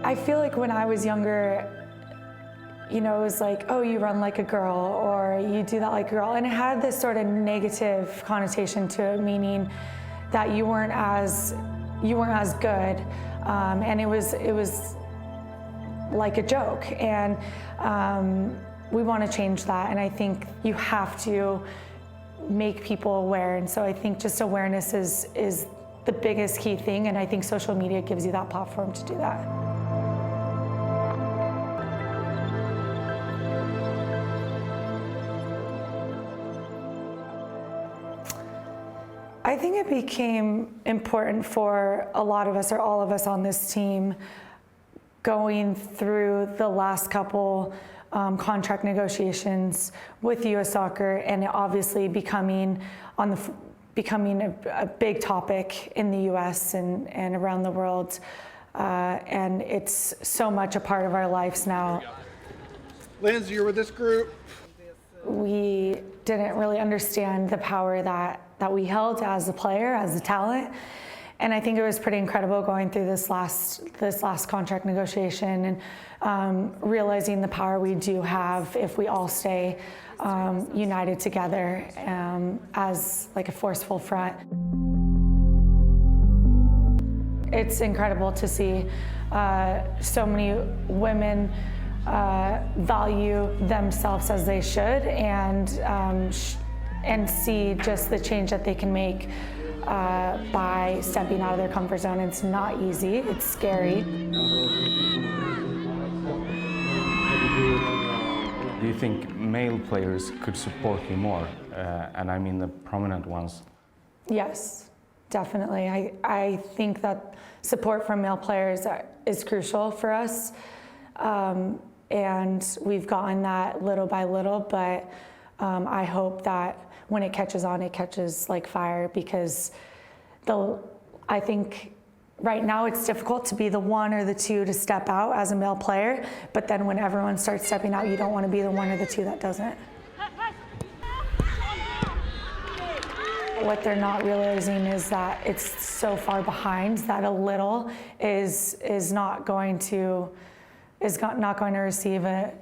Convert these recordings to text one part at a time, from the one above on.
I feel like when I was younger, you know, it was like, oh, you run like a girl, or you do that like a girl. And it had this sort of negative connotation to it, meaning that you weren't as good. And it was like a joke. And we want to change that. And I think you have to make people aware. And so I think just awareness is the biggest key thing. And I think social media gives you that platform to do that. I think it became important for a lot of us, or all of us on this team, going through the last couple contract negotiations with U.S. Soccer, and it obviously becoming a big topic in the U.S. and around the world, and it's so much a part of our lives now. Lindsay, you're with this group. We didn't really understand the power that we held as a player, as a talent. And I think it was pretty incredible going through this last contract negotiation and realizing the power we do have if we all stay united together as like a forceful front. It's incredible to see so many women value themselves as they should, and see just the change that they can make by stepping out of their comfort zone. It's not easy, it's scary. Do you think male players could support you more? And I mean the prominent ones. Yes, definitely. I think that support from male players is crucial for us. And we've gotten that little by little, but I hope that when it catches on, it catches like fire, because I think right now it's difficult to be the one or the two to step out as a male player, but then when everyone starts stepping out, you don't want to be the one or the two that doesn't. What they're not realizing is that it's so far behind that a little is not going to receive a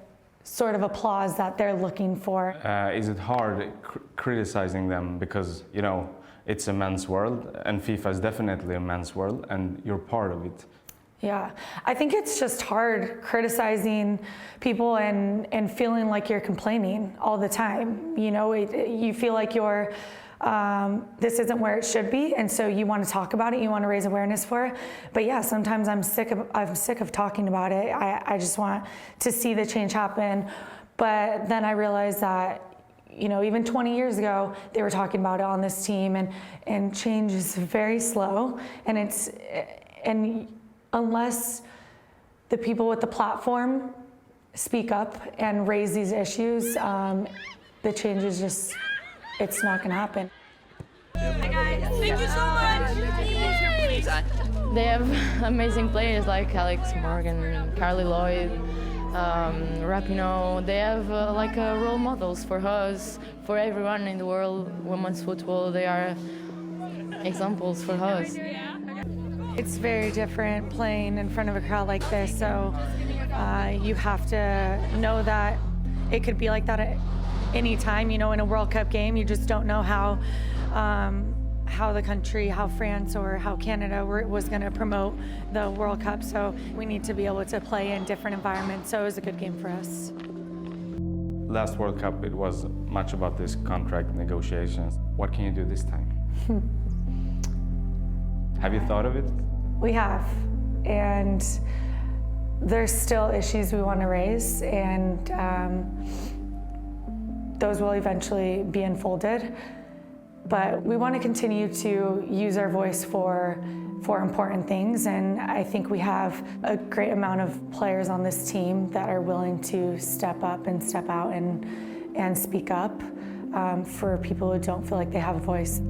sort of applause that they're looking for. Is it hard criticizing them, because, you know, it's a men's world and FIFA is definitely a men's world and you're part of it? Yeah, I think it's just hard criticizing people and feeling like you're complaining all the time. You know, you feel like you're this isn't where it should be, and so you want to talk about it, you want to raise awareness for it. But yeah, sometimes I'm sick of talking about it. I just want to see the change happen. But then I realized that, you know, even 20 years ago, they were talking about it on this team, and change is very slow, and unless the people with the platform speak up and raise these issues, the change is just, it's not going to happen. Hey guys, thank you so much. They have amazing players like Alex Morgan, Carly Lloyd, Rapinoe. They have role models for us, for everyone in the world. Women's football, they are examples for us. It's very different playing in front of a crowd like this, so you have to know that it could be like that at any time. You know, in a World Cup game, you just don't know how the country, how France or how Canada was going to promote the World Cup. So we need to be able to play in different environments. So it was a good game for us. Last World Cup, it was much about this contract negotiations. What can you do this time? Have you thought of it? We have, and there's still issues we want to raise, and those will eventually be unfolded. But we want to continue to use our voice for important things, and I think we have a great amount of players on this team that are willing to step up and step out and speak up for people who don't feel like they have a voice.